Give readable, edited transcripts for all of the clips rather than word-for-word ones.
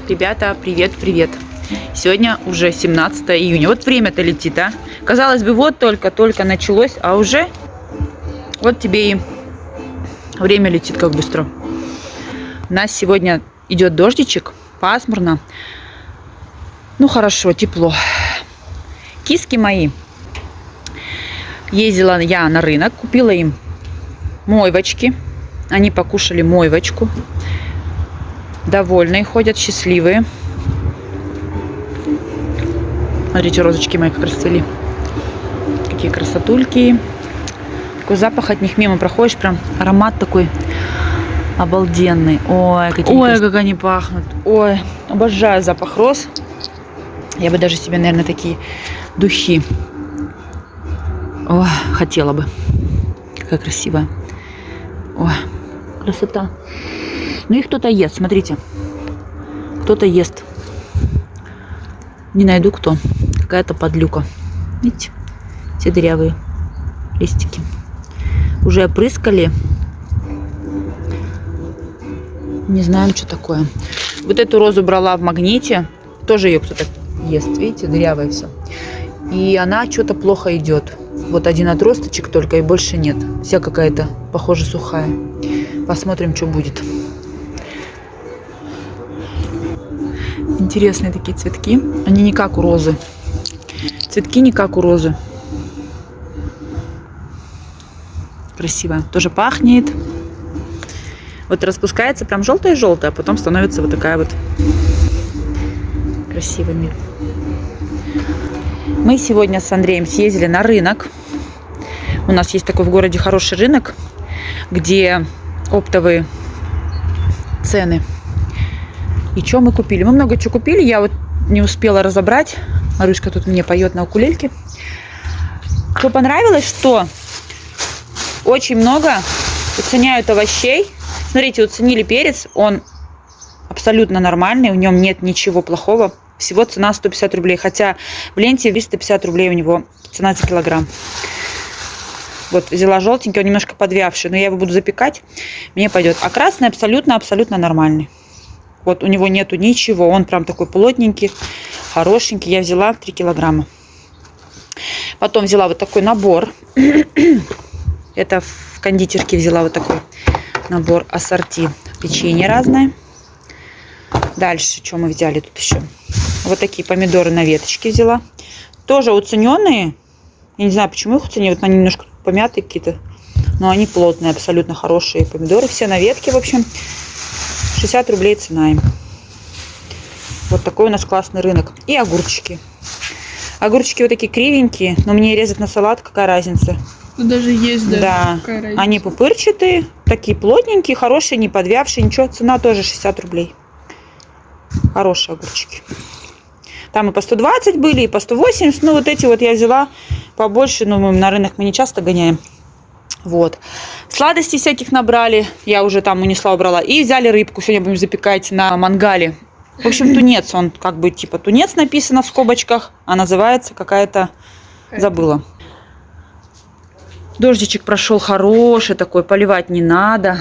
Ребята, привет! Сегодня уже 17 июня. Вот время-то летит, а? Казалось бы, вот только началось, а уже вот тебе и время летит как быстро. У нас сегодня идет дождичек, пасмурно. Ну хорошо, тепло. Киски мои. Ездила я на рынок, купила им мойвочки. Они покушали мойвочку. Довольные ходят, счастливые. Смотрите, розочки мои как расцвели. Какие красотульки. Такой запах от них мимо проходишь, прям аромат такой обалденный. Ой, как они пахнут. Ой, обожаю запах роз. Я бы даже себе, наверное, такие духи. Ой, хотела бы. Какая красивая. Ой, красота. Ну их кто-то ест, смотрите. Кто-то ест. Не найду кто. Какая-то подлюка. Видите? Все дырявые листики. Уже опрыскали. Не знаем, что такое. Вот эту розу брала в магните. Тоже ее кто-то ест. Видите, дырявая все. И она что-то плохо идет. Вот один отросточек только и больше нет. Вся какая-то, похоже, сухая. Посмотрим, что будет. Интересные такие цветки. Они не как у розы. Цветки не как у розы. Красивая. Тоже пахнет. Вот распускается прям желтая-желтая, а потом становится вот такая вот красивыми. Мы сегодня с Андреем съездили на рынок. У нас есть такой в городе хороший рынок, где оптовые цены. И что мы купили? Мы много чего купили. Я вот не успела разобрать. Маруська тут мне поет на укулельке. Что понравилось, что очень много оценяют овощей. Смотрите, оценили перец. Он абсолютно нормальный. В нем нет ничего плохого. Всего цена 150 рублей. Хотя в ленте 350 рублей у него цена за килограмм. Вот взяла желтенький, он немножко подвявший. Но я его буду запекать. Мне пойдет. А красный абсолютно нормальный. Вот у него нету ничего. Он прям такой плотненький, хорошенький. Я взяла 3 килограмма. Потом взяла вот такой набор. Это в кондитерке взяла вот такой набор ассорти. Печенье разное. Дальше, что мы взяли тут еще? Вот такие помидоры на веточке взяла. Тоже уцененные. Я не знаю, почему их уценили. Вот они немножко помятые какие-то. Но они плотные, абсолютно хорошие помидоры. Все на ветке, в общем. 60 рублей цена им. Вот такой у нас классный рынок. И огурчики. Огурчики вот такие кривенькие. Но мне резать на салат, какая разница? Тут даже есть, да. Они пупырчатые, такие плотненькие, хорошие, не подвявшие, ничего. Цена тоже 60 рублей. Хорошие огурчики. Там и по 120 были, и по 180. Ну, вот эти вот я взяла побольше. Но мы на рынок мы не часто гоняем. Вот. Сладостей всяких набрали. Я уже там унесла, убрала. И взяли рыбку. Сегодня будем запекать на мангале. В общем, тунец. Он как бы типа тунец написано в скобочках. А называется какая-то... Забыла. Дождичек прошел хороший такой. Поливать не надо.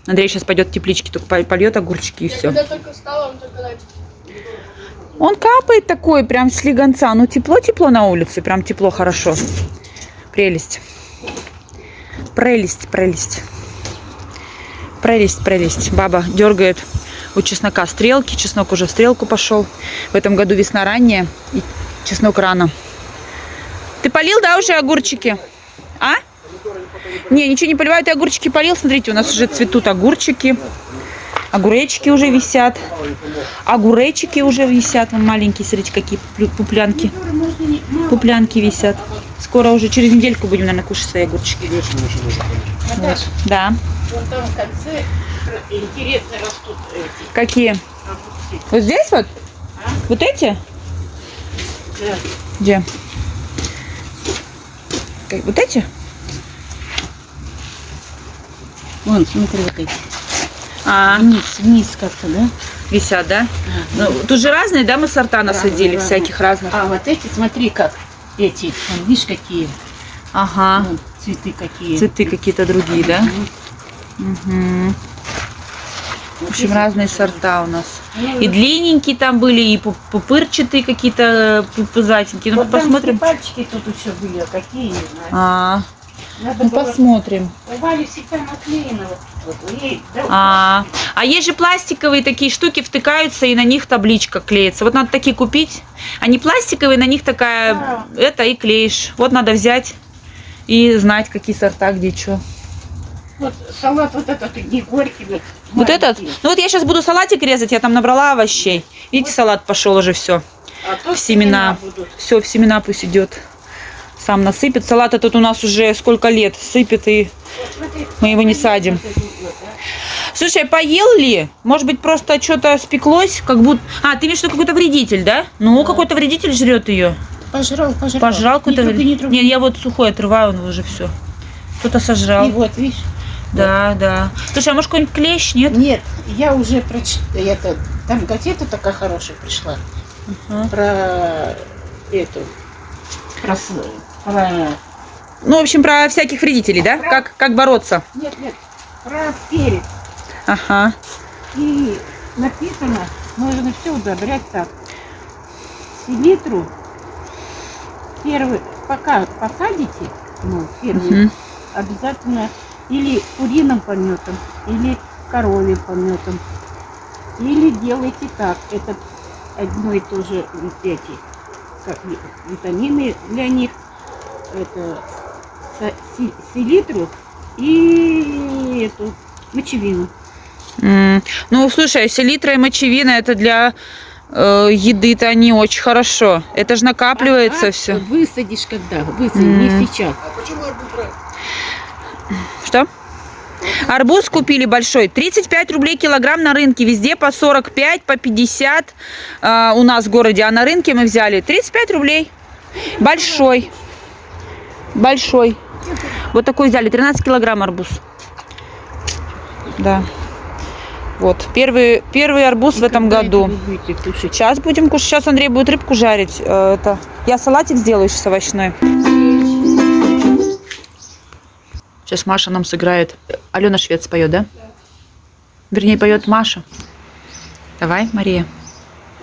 Андрей сейчас пойдет в теплички. Только польет огурчики и все. Когда только встала, он только начал. Он капает такой прям с слегонца. Ну тепло-тепло на улице. Прям тепло, хорошо. Прелесть. Прелесть. Баба дергает у чеснока стрелки. Чеснок уже в стрелку пошел. В этом году весна ранняя. И чеснок рано. Ты полил, да, уже огурчики? А? Не, ничего не поливаю. Ты огурчики полил. Смотрите, у нас уже цветут огурчики. Огуречки уже висят. Огуречки уже висят. Вон маленькие, смотрите, какие пуплянки. Пуплянки висят. Скоро уже через недельку будем, наверное, кушать свои огурчики. Вот. Да. Вон там в конце интересно растут эти. Какие? Огурцы. Вот здесь вот? А? Вот эти? Да. Где? Вот эти? Вон, смотри, вот эти. А, Вниз как-то, да? висят, да? Ну, тут же разные, да, мы сорта насадили, всяких разных. А вот эти, смотри, как эти, вон, видишь, какие. Ага. Вон, цветы какие. Цветы какие-то другие, да? Угу. В общем, разные сорта у нас. И длинненькие там были, и пупырчатые какие-то, пузатенькие. Ну, Вот там посмотрим. пальчики тут еще были, а какие, не знаю. А, Надо ну, было- посмотрим. У Вали всегда наклеено вот. Ей, да, А есть же пластиковые такие штуки, втыкаются, и на них табличка клеится. Вот надо такие купить. Они пластиковые, на них такая, Да. это и клеишь. Вот надо взять и знать, какие сорта, где что. Вот салат вот этот не горький. Вот этот? маленький. Ну вот я сейчас буду салатик резать, я там набрала овощей. Видите, салат пошел уже все. А то В семена. будут. Все, в семена пусть идет. Сам насыпет. Салат этот у нас уже сколько лет сыпет, и Вот смотри, мы его не садим. вот этот вот, а. Слушай, поел ли? Может быть, просто что-то спеклось? Как будто... А, ты имеешь в виду какой-то вредитель, да? Ну, какой-то вредитель жрет ее. Пожрал. Пожрал какой-то Не трогай, не трогай. Нет, я вот сухой отрываю, он уже все. Кто-то сожрал. И вот, видишь? Да, да. Слушай, а может какой-нибудь клещ, нет? Нет, я уже прочитала. Там газета такая хорошая пришла. Ага. Про эту. Про... Ну, в общем, про всяких вредителей, да? Как бороться? Нет, про перец. Ага. И написано, можно все удобрять так. Селитру первый, пока посадите, ну, первый, Мгм. обязательно или куриным пометом, или коровьим пометом. Или делайте так, это одно и то же вот эти, как витамины для них, это селитру и эту мочевину. Ну, слушай, селитра и мочевина это для еды-то не очень хорошо. Это же накапливается все. Высадишь когда? Высадишь, не сейчас. Что? Арбуз купили большой. 35 рублей килограмм на рынке. Везде по 45, по 50 у нас в городе. А на рынке мы взяли 35 рублей. Большой. Большой. Вот такой взяли. 13 килограмм арбуз. Да. Вот. Первый арбуз в этом Когда году. это вы будете кушать? Сейчас будем кушать. Сейчас Андрей будет рыбку жарить. Это. Я салатик сделаю сейчас овощной. Сейчас Маша нам сыграет. Алена Швец поет, да? Вернее, поет Маша. Давай, Мария.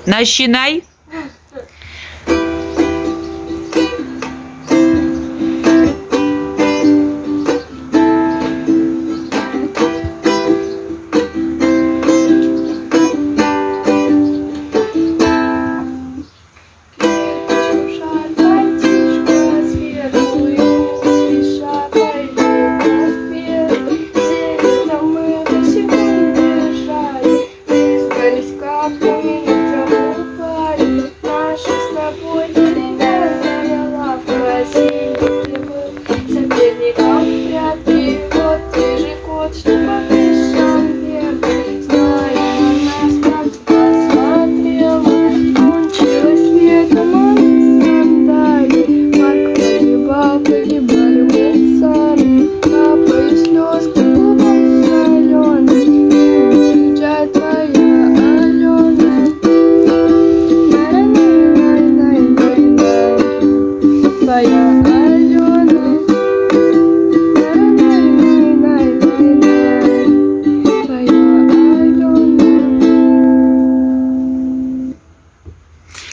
Начинай.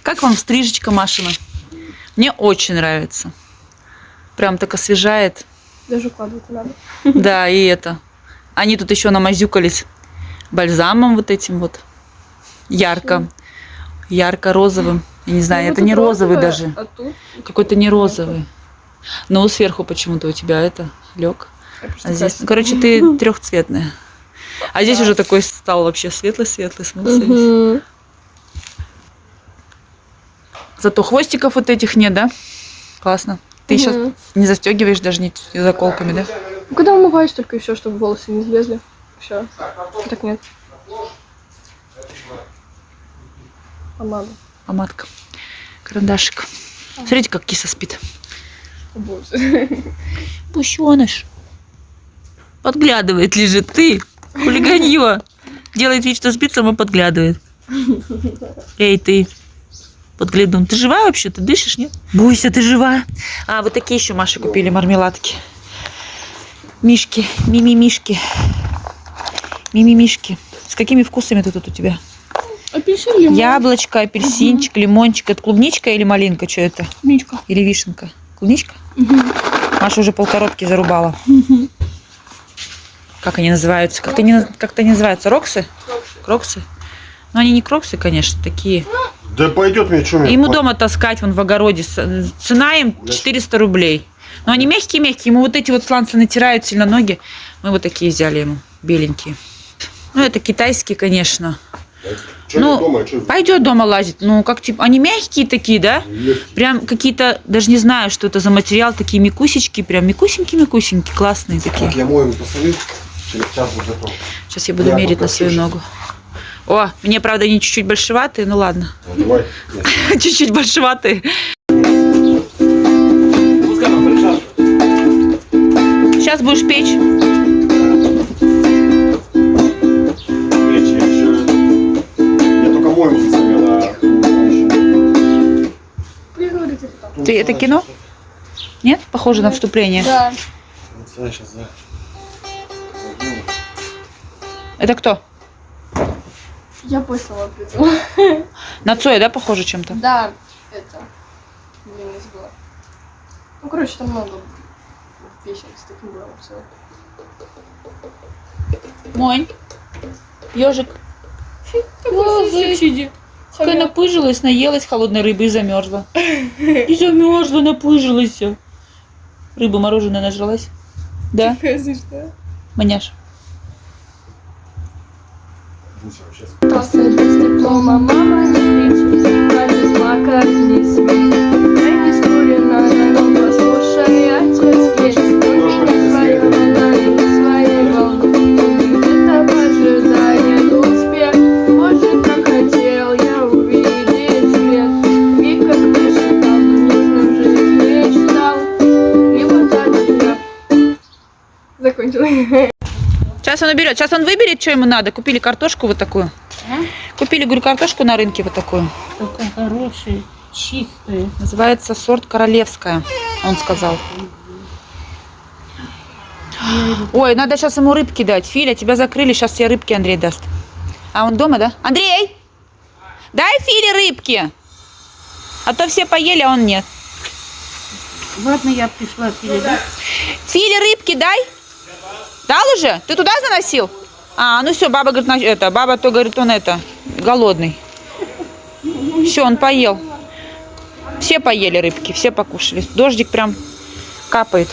Как вам стрижечка Машина? Мне очень нравится. Прям так освежает. Даже укладывать надо. Да, и это. Они тут еще намазюкались бальзамом вот этим вот. Ярко-розовым. Я не знаю, Ну, это вот не тут розовый розовое, даже. А тут Какой-то не розовый. Но сверху почему-то у тебя это лег. А здесь, ну, короче, ты трехцветная. А здесь уже такой стал вообще светлый-светлый, смылся весь. Мгм. Зато хвостиков вот этих нет, да? Классно. Ты сейчас Мгм. не застегиваешь даже не заколками, да? Ну, когда умываешь только и все, чтобы волосы не слезли. Все. Так нет. Помада. Помадка. Карандашик. Смотрите, как киса спит. О, боже. Пущеныш. Подглядывает, лежит. Ты, хулиганье. Делает вид, что спит, сама подглядывает. Эй, ты. Подглядун. Ты жива вообще? Ты дышишь, нет? Буйся, ты жива. А, вот такие еще Маше купили мармеладки. Мишки. Мими-мишки. Мими-мишки. С какими вкусами тут у тебя? Апельсин, лимон. Яблочко, апельсинчик, лимончик. Это клубничка или малинка? Что это? Клубничка. Или вишенка? Клубничка? Маша уже полкоробки зарубала. Как они называются? Как они называются? Роксы? Кроксы? Ну, они не кроксы, конечно, такие. Да пойдет мне, что мне? Ему дома таскать, вон в огороде. Цена им 400 рублей. Но они мягкие-мягкие. Ему вот эти вот сланцы натирают сильно ноги. Мы вот такие взяли ему, беленькие. Ну, это китайские, конечно. Чё Ну, дома, чё? пойдет дома лазить. Ну, как типа, они мягкие такие, да? Прям какие-то, даже не знаю, что это за материал, такие микусечки, прям микусенькие-микусенькие, классные такие. Так, я мою посолил, через час будет готов. Сейчас я буду Я мерить пока на свою слышу. ногу. О, мне, правда, они чуть-чуть большеватые, ну ладно. Давай. Чуть-чуть большеватые. Сейчас будешь печь. Я только мою засолил, а... Ты это кино? Нет? Похоже на вступление. Да. Сейчас, да. Это кто? Я поняла, придумала. На Цоя, да, похоже чем-то? Да, это. Блин, не забыла. Ну, короче, там много песен с таким было все. Монь. Ежик. Сиди. Какая напыжилась, наелась холодной рыбы и замерзла. И замерзла, напыжилась. Рыба мороженое нажралась. Да, маняш. Остался без диплома, мама не кричит, хватит плакать, не смей. Дай не спорено, но послушай, отец есть. Не свое, она не своего. Где-то ожидает успех. Может, как хотел я увидеть свет. И как пишет, там нужно жить мечтал. И вот так я закончила. Сейчас он уберет. Сейчас он выберет, что ему надо. Купили картошку вот такую. Купили, говорю, картошку на рынке вот такую. Такая хорошая, чистая. Называется сорт королевская, он сказал. Ой, надо сейчас ему рыбки дать. Филя, тебя закрыли, сейчас тебе рыбки Андрей даст. А он дома, да? Андрей! Дай Филе рыбки! А то все поели, а он нет. Ладно, я пришла передать. Филе рыбки дай! Дал уже? Ты туда заносил? А, ну все, баба говорит, это, баба то говорит, он это, голодный. Все, он поел. Все поели рыбки, все покушали. Дождик прям капает.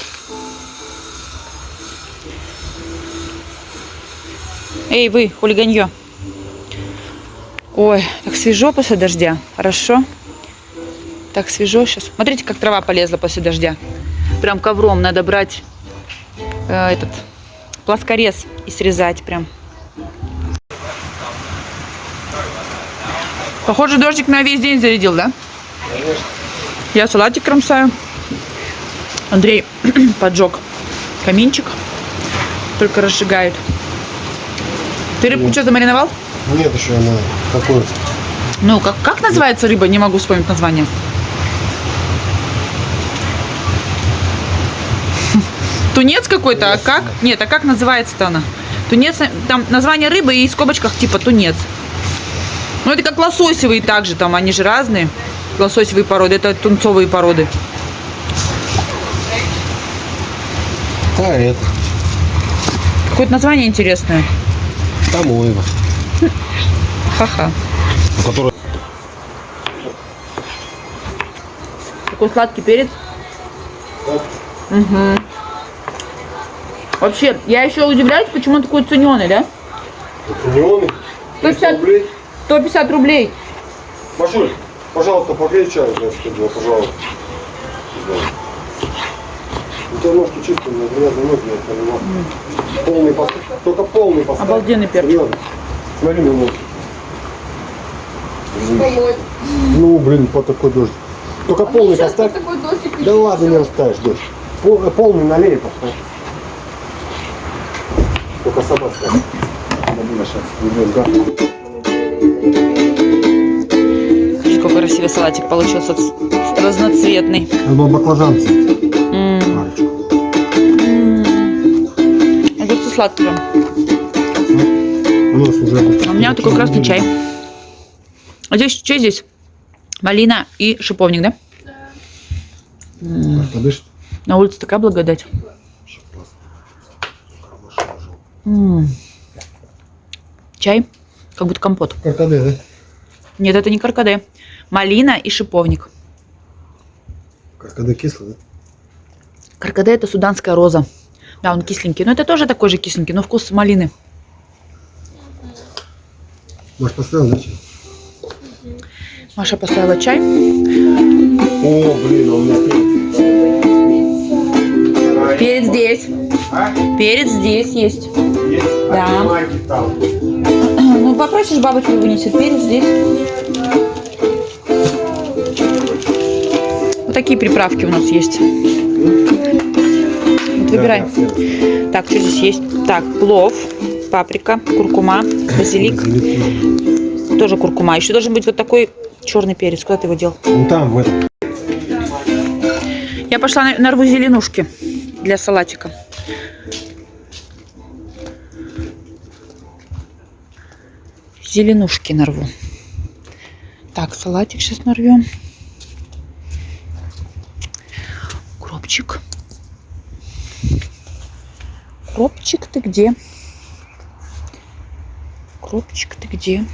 Эй, вы, хулиганье. Ой, так свежо после дождя. Хорошо. Так свежо сейчас. Смотрите, как трава полезла после дождя. Прям ковром надо брать этот плоскорез и срезать прям. Похоже, дождик на весь день зарядил, да? Конечно. Я салатик кромсаю. Андрей поджег каминчик. Только разжигает. Ты рыбку что, замариновал? Нет, еще она какой. Ну, как называется рыба? Не могу вспомнить название. Тунец какой-то, а как? Нет, а как называется-то она? Тунец, там название рыбы и в скобочках типа тунец. Ну, это как лососевые также, там они же разные. Лососевые породы, это тунцовые породы. Да, это. Какое-то название интересное. Тамоева. Ха-ха. Который... Такой сладкий перец. Угу. Вообще, я еще удивляюсь, почему он такой цененый, да? Ценёный? 150 рублей. 150 рублей. Машуль, пожалуйста, попей чаю, значит, пожалуйста. У тебя ножки чистые, у меня грязные ноги, я понимаю. Полный поставь. Только полный поставь. Обалденный перец. Серьезно. Смотри на ноги. Ну, блин, по такой дождь. Только полный поставь. Такой дождик. Да ладно, не расставишь дождь. Полный налей и поставь. Только собак ставь. Сейчас уйдем, да? Смотри, какой красивый салатик получился. Разноцветный. Надо баклажанцы. Огурцы сладкие. У нас уже... У меня вот такой красный чай. А здесь что здесь? Малина и шиповник, да? Подышь. На улице такая благодать. Чай, как будто компот. Каркаде, да? Нет, это не каркаде. Малина и шиповник. Каркаде кислый, да? Каркаде это суданская роза. Да, он кисленький. Но это тоже такой же кисленький, но вкус малины. Может, поставил, да? Маша поставила чай. О, блин, а у меня перец. Перец здесь. Перец здесь есть. Да. Ну, попросишь, бабушка вынесет. Перец здесь. Вот такие приправки у нас есть. Вот выбирай. Так, что здесь есть? Так, плов, паприка, куркума, базилик. Тоже куркума. Еще должен быть вот такой черный перец. Куда ты его дел? Ну там, в этом. Я пошла нарву зеленушки для салатика. Зеленушки нарву. Так, салатик сейчас нарвем. Укропчик. Укропчик, ты где? Укропчик, ты где?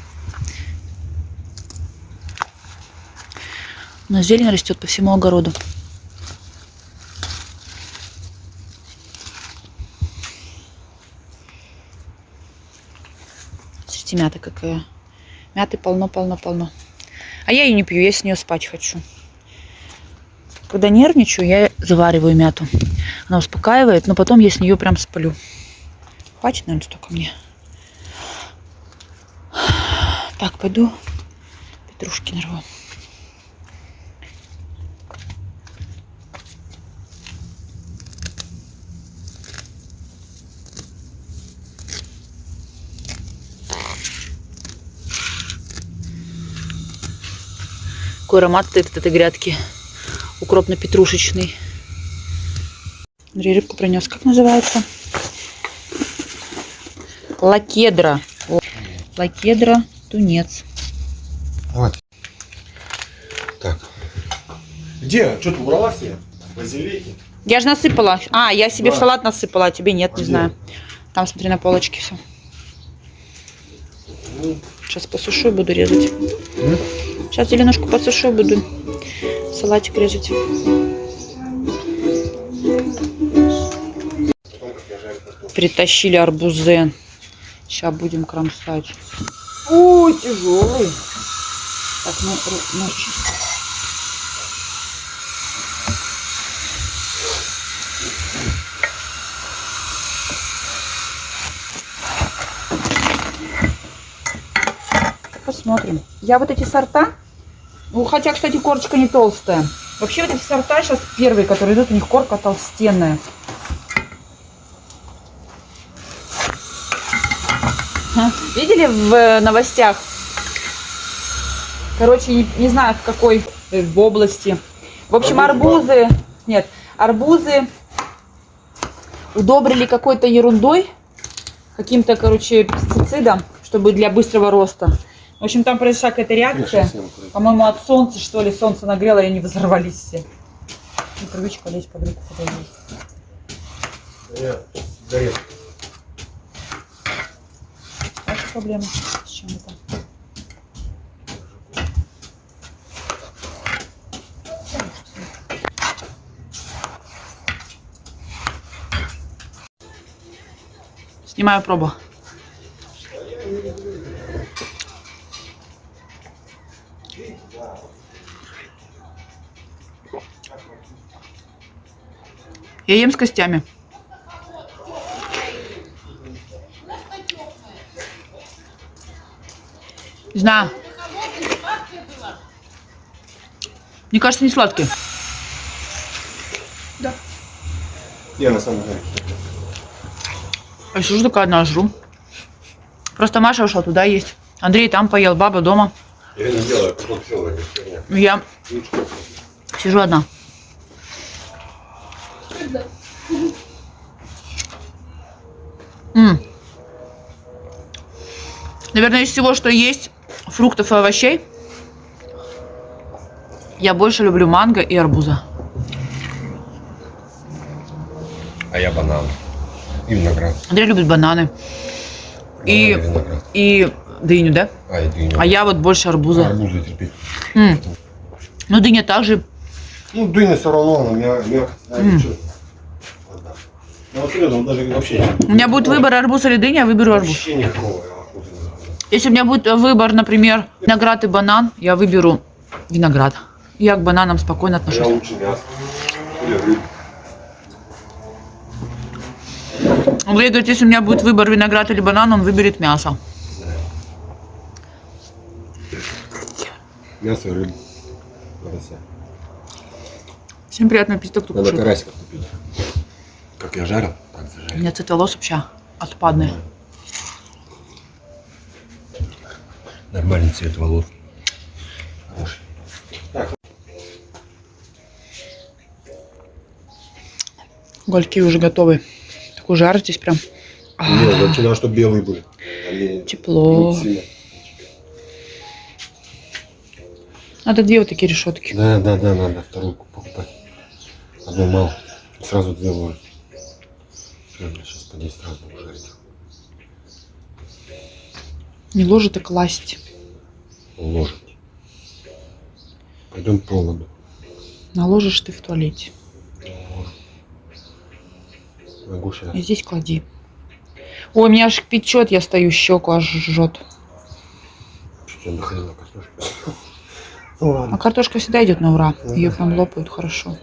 У нас зелень растет по всему огороду. Смотрите, мята какая. Мяты полно. А я ее не пью, я с нее спать хочу. Когда нервничаю, я завариваю мяту. Она успокаивает, но потом я с нее прям сплю. Хватит, наверное, столько мне. Так, пойду петрушки нарву. Какой аромат стоит от этой грядки. Укропно-петрушечный. Смотри, рыбку принес. Как называется? Лакедра. Лакедра тунец. Вот. Так. Где? Что ты убрала себе? Базилики? Я же насыпала. А, я себе Да. в салат насыпала, а тебе нет, не Где? знаю. Там, смотри, на полочке все. Сейчас посушу и буду резать. Сейчас зеленушку посушу и буду салатик резать. Притащили арбузы. Сейчас будем кромсать. Ой, тяжелый. Так, ну, чисто. Посмотрим. Я вот эти сорта, ну, хотя, кстати, корочка не толстая. Вообще вот эти сорта сейчас первые, которые идут, у них корка толстенная. Видели в новостях? Короче, не знаю в какой в области. В общем, арбузы удобрили какой-то ерундой, каким-то, короче, пестицидом, чтобы для быстрого роста. В общем, там произошла какая-то реакция. По-моему, от солнца, что ли, солнце нагрело, и они взорвались все. И привычка лезть под руку, куда есть. Ваша проблема. С чем это? Снимаю пробу. Я ем с костями. Не знаю. Мне кажется, не сладкий. Да. Я на самом деле. А сижу такая одна, жру. Просто Маша ушла туда есть. Андрей там поел, баба дома. Я не делаю, потом сел на херня. Я сижу одна. Наверное, из всего, что есть, фруктов и овощей, я больше люблю манго и арбуза. А я банан. И виноград. Андрей любит бананы. И, Банан виноград. и дыню, да? И дыню. А я вот больше арбуза. Арбузы терпеть. Ну, дыня также. Ну, дыня все равно, она мягкая. Ну, вот серьезно, даже вообще... У меня будет выбор арбуз или дыня, я выберу арбуз. Вообще никакого охоты не надо. Если у меня будет выбор, например, виноград и банан, я выберу виноград. Я к бананам спокойно Я отношусь. лучше мясо. Или рыбу. Андрей говорит, если у меня будет выбор виноград или банан, он выберет мясо. Мясо и рыбу. Карася. Всем приятного аппетита, кто Надо кушает. карасика купить. Как я жарил, так У зажарил. меня цвет волос вообще отпадный. Нормальный цвет волос. Хороший. Угольки уже готовы. Такой жар здесь прям. Нет, вообще надо, чтобы белые были. Они Тепло. сильно. Надо 2 вот такие решетки. Да, надо вторую покупать. Одну мало. Сразу 2 ложки. Сейчас по 10 раз буду жарить. Не ложит, а класть. Ложить. Пойдем по поводу. Наложишь ты в туалете. Могу сейчас. И здесь клади. Ой, меня аж печет, я стою, щеку аж жжет. Чуть до хрена картошки. Ну А ладно. картошка всегда идет на ура. Ее прям лопают хорошо.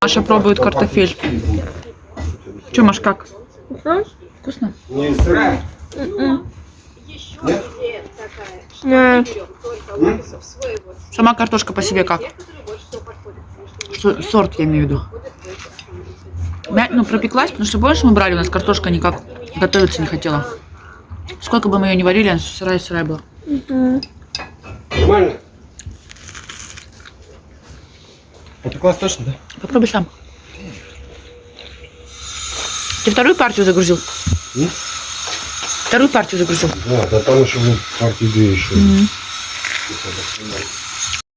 Маша пробует картофель. Че, Маш, как? Вкусно? Не сырая. Сама картошка по себе как? Сорт, я имею в виду. Ну, пропеклась, потому что больше мы брали, у нас картошка никак готовиться не хотела. Сколько бы мы ее не варили, она сырая была. Нормально? Попеклась точно, да? Попробуй сам. Ты вторую партию загрузил? Вторую партию загрузил. Да, там еще будет партии 2 еще.